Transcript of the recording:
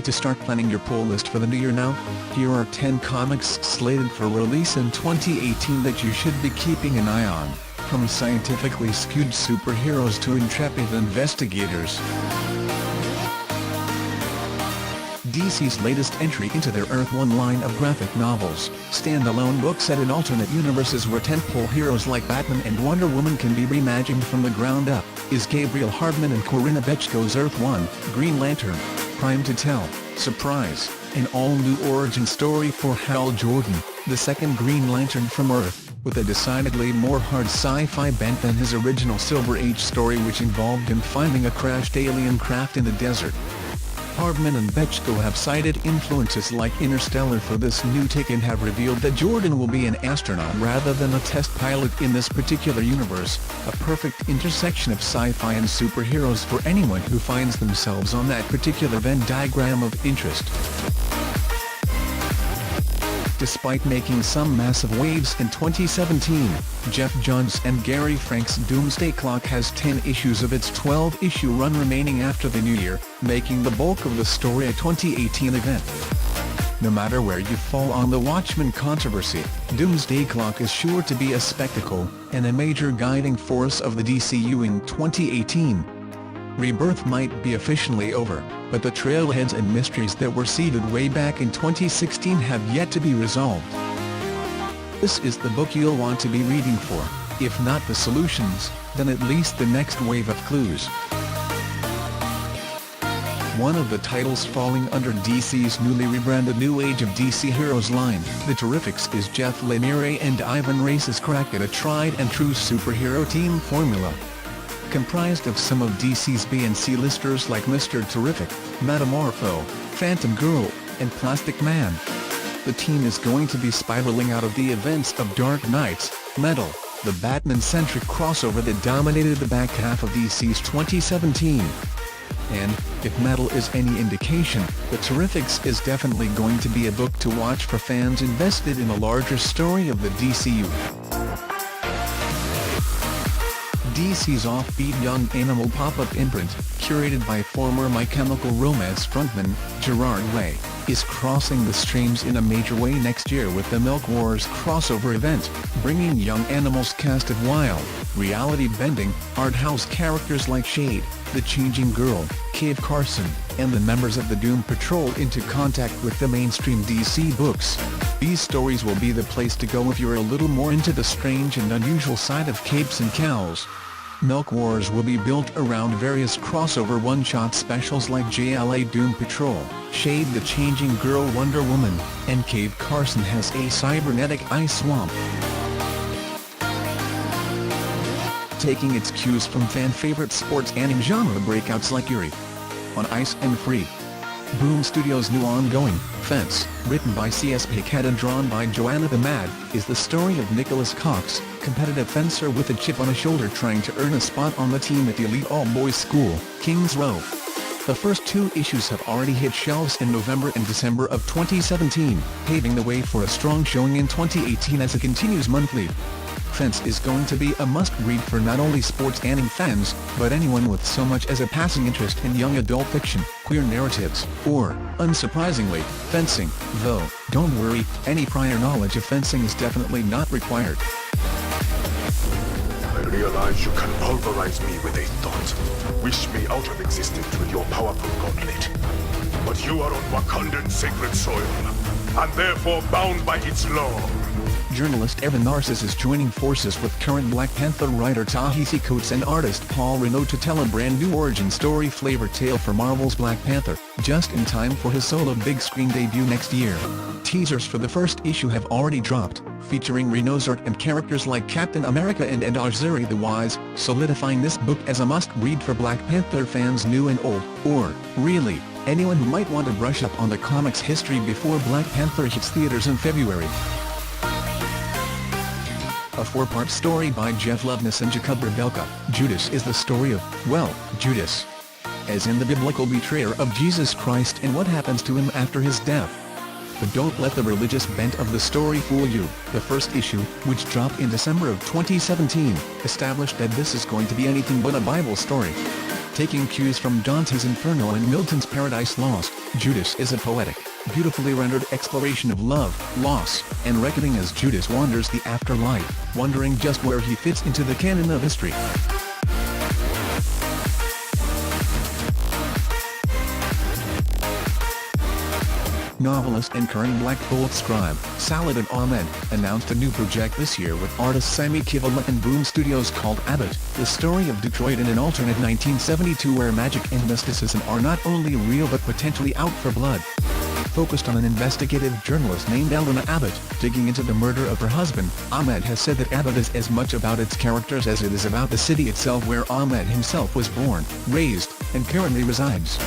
to start planning your pull list for the new year now? Here are 10 comics slated for release in 2018 that you should be keeping an eye on, from scientifically skewed superheroes to intrepid investigators. DC's latest entry into their Earth 1 line of graphic novels, standalone books set in alternate universes where tentpole heroes like Batman and Wonder Woman can be reimagined from the ground up, is Gabriel Hardman and Corinna Bechko's Earth 1, Green Lantern, Prime to Tell, Surprise, an all-new origin story for Hal Jordan, the second Green Lantern from Earth, with a decidedly more hard sci-fi bent than his original Silver Age story, which involved him finding a crashed alien craft in the desert. Hardman and Bechko have cited influences like Interstellar for this new take and have revealed that Jordan will be an astronaut rather than a test pilot in this particular universe, a perfect intersection of sci-fi and superheroes for anyone who finds themselves on that particular Venn diagram of interest. Despite making some massive waves in 2017, Geoff Johns and Gary Frank's Doomsday Clock has 10 issues of its 12-issue run remaining after the new year, making the bulk of the story a 2018 event. No matter where you fall on the Watchmen controversy, Doomsday Clock is sure to be a spectacle, and a major guiding force of the DCU in 2018. Rebirth might be officially over, but the trailheads and mysteries that were seeded way back in 2016 have yet to be resolved. This is the book you'll want to be reading for, if not the solutions, then at least the next wave of clues. One of the titles falling under DC's newly rebranded New Age of DC Heroes line, The Terrifics, is Jeff Lemire and Ivan Reis's crack at a tried-and-true superhero team formula. Comprised of some of DC's B and C listers like Mr. Terrific, Metamorpho, Phantom Girl, and Plastic Man. The team is going to be spiraling out of the events of Dark Knight's Metal, the Batman-centric crossover that dominated the back half of DC's 2017. And, if Metal is any indication, The Terrifics is definitely going to be a book to watch for fans invested in a larger story of the DCU. DC's offbeat young animal pop-up imprint, curated by former My Chemical Romance frontman, Gerard Way, is crossing the streams in a major way next year with the Milk Wars crossover event, bringing young animals cast at wild, reality-bending, art house characters like Shade, the Changing Girl, Cave Carson, and the members of the Doom Patrol into contact with the mainstream DC books. These stories will be the place to go if you're a little more into the strange and unusual side of capes and cowls. Milk Wars will be built around various crossover one-shot specials like JLA Doom Patrol, Shade the Changing Girl Wonder Woman, and Cave Carson has a cybernetic ice swamp. Taking its cues from fan-favorite sports anime genre breakouts like Yuri on Ice and Free. Boom Studios' new ongoing, Fence, written by C.S. Paquette and drawn by Joanna the Mad, is the story of Nicholas Cox, competitive fencer with a chip on his shoulder trying to earn a spot on the team at the elite all-boys school, Kings Row. The first 2 issues have already hit shelves in November and December of 2017, paving the way for a strong showing in 2018 as it continues monthly. Fence is going to be a must-read for not only sports anime fans, but anyone with so much as a passing interest in young adult fiction, queer narratives, or, unsurprisingly, fencing, though, don't worry, any prior knowledge of fencing is definitely not required. I realize you can pulverize me with a thought, wish me out of existence with your powerful gauntlet. But you are on Wakandan sacred soil, and therefore bound by its law. Journalist Evan Narcisse is joining forces with current Black Panther writer Ta-Nehisi Coates and artist Paul Renaud to tell a brand new origin story flavor tale for Marvel's Black Panther, just in time for his solo big-screen debut next year. Teasers for the first issue have already dropped, featuring Renaud's art and characters like Captain America and Azuri the Wise, solidifying this book as a must-read for Black Panther fans new and old, or, really, anyone who might want to brush up on the comics history before Black Panther hits theaters in February. A 4-part story by Jeff Loveness and Jacob Rebelka, Judas is the story of, well, Judas. As in the biblical betrayer of Jesus Christ and what happens to him after his death. But don't let the religious bent of the story fool you. The first issue, which dropped in December of 2017, established that this is going to be anything but a Bible story. Taking cues from Dante's Inferno and Milton's Paradise Lost, Judas is a poetic, beautifully rendered exploration of love, loss, and reckoning as Judas wanders the afterlife, wondering just where he fits into the canon of history. Novelist and current Black Bolt scribe, Saladin Ahmed, announced a new project this year with artist Sami Kivelä and Boom Studios called Abbott, the story of Detroit in an alternate 1972 where magic and mysticism are not only real but potentially out for blood. Focused on an investigative journalist named Elena Abbott, digging into the murder of her husband, Ahmed has said that Abbott is as much about its characters as it is about the city itself where Ahmed himself was born, raised, and currently resides.